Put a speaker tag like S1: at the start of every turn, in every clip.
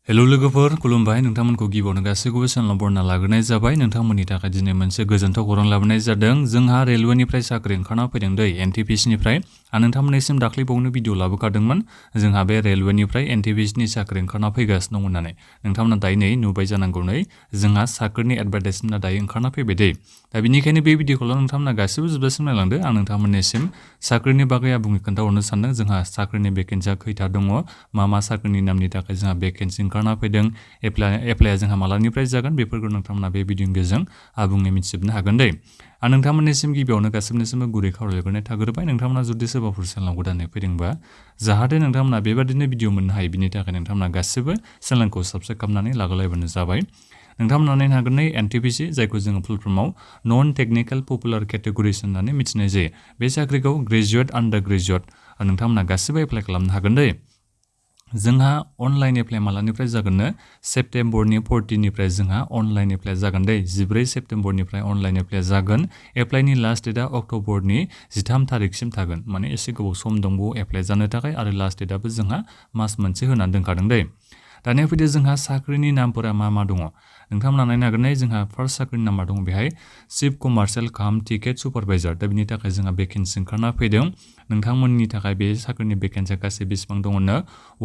S1: hello लोगोफोर खुलुमबाय नोंथांमोनखौ गिबियावनो गासैखौबो चेनेलाव बरायना लाग्रोनाय जाबाय नोंथांमोननि थाखाय दिनै मोनसे गोजोनथाव खौरां लाबोनाय जादों जोंहा रेलवेनिफ्राय साख्रि ओंखारना फैदों दै NTPC निफ्राय आं नोंथांमोननिसिम दाख्लैबावनो भिडिअ लाबोखादोंमोन जोंहा बे रेलवेनिफ्राय NTPC नि साख्रि ओंखारना फैगासिनो दं होननानै नोंथांमोना दायो नै नुबाय जानांगौ नै जोंहा साख्रिनि एडभार्टाइजमेन्टआ दायो ओंखारना फैबाय दै दा बेनिखायनो बे भिडिअखौल' नोंथांमोना गासैबो जोबजासिम नायलांदो आं नोंथांमोननिसिम साख्रिनि बागै आबुङै खोन्थाहरनो सानदों जोंहा साख्रिनि भेकेन्सिया खैथा दङ मा साख्रिनि नामनि थाखाय जोंहा भेकेन्सि ओंखारना फैदों एप्लाइया जोंहा मालानिफ्राय जागोन बेफोरखौ नोंथांमोना बे भिडिअनि गेजेरजों आबुङै मिथिजोबनो हागोन दै आं नोंथांमोननिसिम गिबियावनो गासिबनिसिमबो गुरै खावलायग्रोनाय थाग्रोबाय नोंथांमोना जुदि सोरबाफोर चेनेलाव गोदानै फैदोंबा जाहाथे नोंथांमोना बेबादिनो भिडिअ मोननो हायो बिनि थाखाय नोंथांमोना गासिबो चेनेलखौ साबस्क्राइब खालामनानै लागायलायबानो जाबाय नोंथांमोना नायनो हागोन नै NTPC जायखौ जोङो फुल फर्माव नन टेक्निकेल पपुलार केटेगरिज होननानै मिथिनाय जायो बे साख्रिखौ ग्रेजुवेट आन्डार ग्रेजुवेट नोंथांमोना गासिबो एप्लाइ खालामनो हागोन दै जोंहा अनलाइन एप्लाइ मालानिफ्राय जागोननो सेप्तेम्बरनि 14 निफ्राय जोंहा अनलाइन एप्लाइ जागोन दै 14 सेप्तेम्बरनिफ्राय अनलाइन एप्लाइ जागोन एप्लाइनि लास्ट डेटआ अक्ट'बरनि 13 थारिखसिम थागोन माने एसे गोबाव सम दंबावो एप्लाइ जानो थाखाय आरो लास्ट डेटआबो जोंहा मास मोनसे होनानै दोनखादों दै दानिया फैदो जोंहा साख्रिनि नामफोरा मा दङ नोंथांमोना नायनो हागोन जोंहा फार्स्ट साख्रिनि नामा दङ बेहाय चिफ कमार्शियेल काम टिकेट सुपारभाइजार दा बिनि थाखाय जोंहा भेकेन्सि ओंखारना फैदों नोंथांमोननि थाखाय बे साख्रिनि भेकेन्सिया गासै बेसेबां दङनो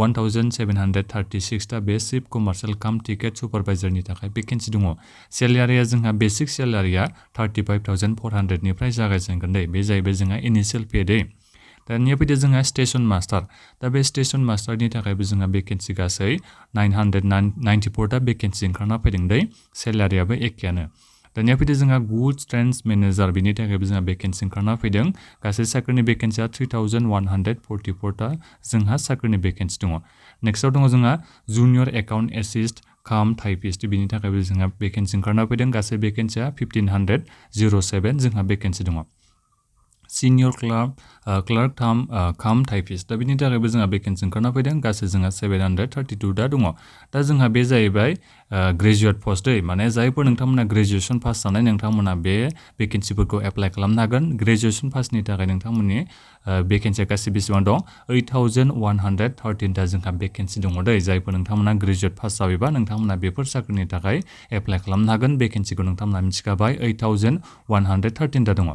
S1: 1736 दा बे चिफ कमार्शियेल काम टिकेट सुपारभाइजारनि थाखाय भेकेन्सि दङ सेलारिया जोंहा बेसिक सेलारिया 35,400 निफ्राय जागायजेनगोन दै बे जाहैबाय जोंहा इनिशियेल पे दै दानिया फैदो जोंहा स्टेशन मास्टार दा बे स्टेशन मास्टारनि थाखायबो जोंहा भेकेन्सि गासै 994 दा भेकेन्सि ओंखारना फैदों दै सेलारियाबो एखेयानो दानिया फैदो जोंहा गुड्स ट्रेन्स मेनेजार बिनि थाखायबो जोंहा भेकेन्सि ओंखारना फैदों गासै साख्रिनि भेकेन्सिया 3144 दा जोंहा साख्रिनि भेकेन्सि दङ नेक्स्टआव दङ जोंहा जुनियर एकाउन्ट एसिस्ट काम टाइपिस्ट बिनि थाखायबो जोंहा भेकेन्सि ओंखारना फैदों गासै भेकेन्सिया 1507 जोंहा भेकेन्सि दङ सिनियर क्लार्क काम टाइपिस्ट दा बिनि थाखायबो जोंहा भेकेन्सि ओंखारना फैदों गासै जोंहा 732 दा दङ दा जोंहा बे जाहैबाय ग्रेजुवेट पस्ट दै माने जायफोर नोंथांमोना ग्रेजुवेसन पास जानाय नोंथांमोना बे भेकेन्सिफोरखौ एप्लाइ खालामनो हागोन ग्रेजुवेसन पासनि थाखाय नोंथांमोननि भेकेन्सिया गासै बेसेबां दं 8113 दा जोंहा भेकेन्सि दङ दै जायफोर नोंथांमोना ग्रेजुवेट पास जाबायबा नोंथांमोना बेफोर साख्रिनि थाखाय एप्लाइ खालामनो हागोन भेकेन्सिखौ नोंथांमोना मिथिखाबाय 8113 दा दङ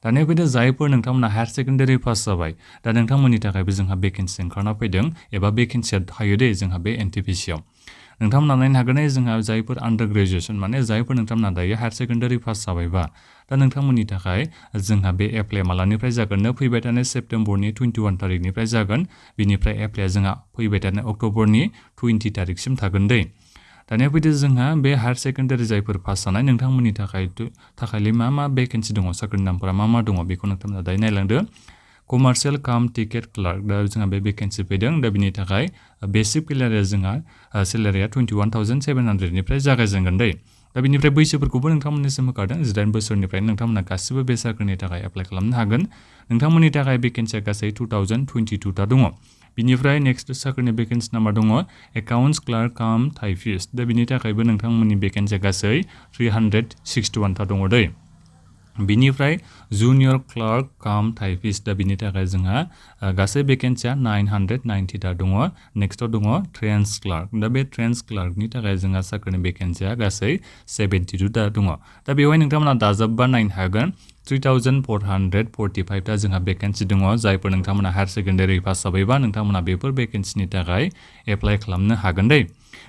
S1: दानिया फैदो जायफोर नोंथांमोना हायार सेकेन्डारि पास जाबाय दा नोंथांमोननि थाखायबो जोंहा भेकेन्सि ओंखारना फैदों एबा भेकेन्सिया थायो दै जोंहा बे NTPC आव नोंथांमोना नायनो हागोन जोंहा जायफोर आन्डार ग्रेजुवेसन माने जायफोर नोंथांमोना दायो हायार सेकेन्डारि पास जाबायबा दा नोंथांमोननि थाखाय जोंहा बे एप्लाइ मालानिफ्राय जागोननो फैबाय थानाय सेप्तेम्बरनि 21 थारिखनिफ्राय जागोन बिनिफ्राय एप्लाइया जोंहा फैबाय थानाय अक्ट'बरनि 20 थारिखसिम थागोन दै दानिया फैदो जोंहा बे हायार सेकेन्डारि जायफोर पास जानाय नोंथांमोननि थाखायलाय मा भेकेन्सि दङ साख्रिनि नामफोरा मा दङ बेखौ नोंथांमोना दायो नायलांदो कमार्शियेल काम टिकेट क्लार्क दा जोंहा बे भेकेन्सि फैदों दा बिनि थाखाय बेसिक सेलारिया जोंहा सेलारिया 21,700 निफ्राय जागायजेनगोन दै दा बिनिफ्राय बैसोफोरखौबो नोंथांमोननिसिम होखादों 18 बोसोरनिफ्राय नोंथांमोना गासिबो बे साख्रिनि थाखाय एप्लाइ खालामनो हागोन नोंथांमोननि थाखाय भेकेन्सिया गासै 2022 दा दङ बिनिफ्राय नेक्स्ट साख्रिनि भेकेन्सि नाम्बार दङ एकाउन्ट्स क्लार्क काम टाइपिस्ट दा बिनि थाखायबो नोंथांमोननि भेकेन्सिया गासै 361 ता दङ दै बिनिफ्राय जुनियर क्लार्क काम टाइपिस्ट दा बिनि थाखाय जोंहा गासै भेकेन्सिया 990 ता दङ नेक्स्टआव दङ ट्रेन्स क्लार्क दा बे ट्रेन्स क्लार्कनि थाखाय जोंहा साख्रिनि भेकेन्सिया गासै 72 ता दङ दा बेवहाय नोंथांमोना दाजाबबा नायनो हागोन 3445 ता जोंहा भेकेन्सि दङ जायफोर नोंथांमोना हायार सेकेन्डारि पास जाबायबा नोंथांमोना बेफोर भेकेन्सिनि थाखाय एप्लाइ खालामनो हागोन दै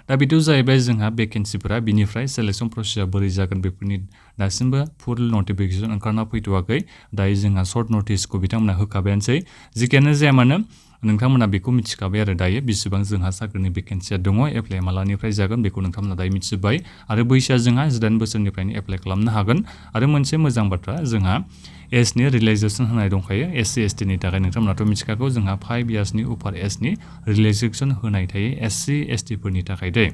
S1: दा बिथ' जाहैबाय जोंहा भेकेन्सिफोरा बिनिफ्राय सेलेक्सन प्रसेसआ बोरै जागोन बेफोरनि दासिमबो फुल नटिफिकेसन ओंखारना फैथ'वाखै दायो जोंहा सर्ट नटिसखौ बिथांमोना होखाबायानोसै जिखियानो जाया मानो नोंथांमोना बेखौ मिथिखाबाय आरो दायो बेसेबां जोंहा साख्रिनि भेकेन्सिया दङ एप्लाइ मालानिफ्राय जागोन बेखौ नोंथांमोना दायो मिथिजोब्बाय आरो बैसोआ जोंहा 18 बोसोरनिफ्रायनो एप्लाइ खालामनो हागोन आरो मोनसे मोजां बाथ्रा जोंहा एजनि रिलेक्सेसन होनाय दंखायो SC ST नि थाखाय नोंथांमोनाथ' मिथिखागौ जोंहा 5 इयार्सनि उपार एजनि रिलेक्सेसन होनाय थायो SC ST फोरनि थाखाय दै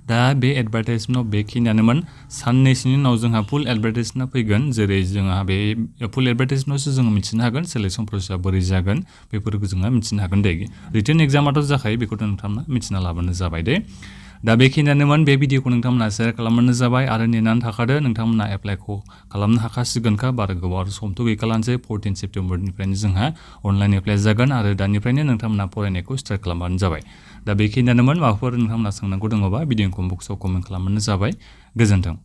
S1: दा बे एडभार्टाइजमेन्टआव बेखिनियानोमोन साननैसोनि उनाव जोंहा फुल एडभार्टाइजमेन्टआ फैगोन जेरै जोंहा बे फुल एडभार्टाइजमेन्टआवसो जोङो मिथिनो हागोन सेलेक्सन प्रसेसआ बोरै जागोन बेफोरखौ जोङो मिथिनो हागोन दै रिटेन एग्जामाथ' जाखायो बेखौथ' नोंथांमोना मिथिना लाबानो जाबाय दे दा बेखिनियानोमोन बे भिडिअखौ नोंथांमोना शेयार खालामबानो जाबाय आरो नेनानै थाखादो नोंथांमोना एप्लाइखौ खालामनो हाखासिगोनखा बारा गोबाव समथ' गैखालानोसै 14 सेप्तेम्बरनिफ्रायनो जोंहा अनलाइन एप्लाइ जागोन आरो दानिफ्रायनो नोंथांमोना फरायनायखौ स्टार्ट खालामबानो जाबाय दा बेखिनियानोमोन माबाफोर नोंथांमोना सोंनांगौ दङबा भिडिअखौ बक्सआव कमेन्ट खालामबानो जाबाय गोजोन्थों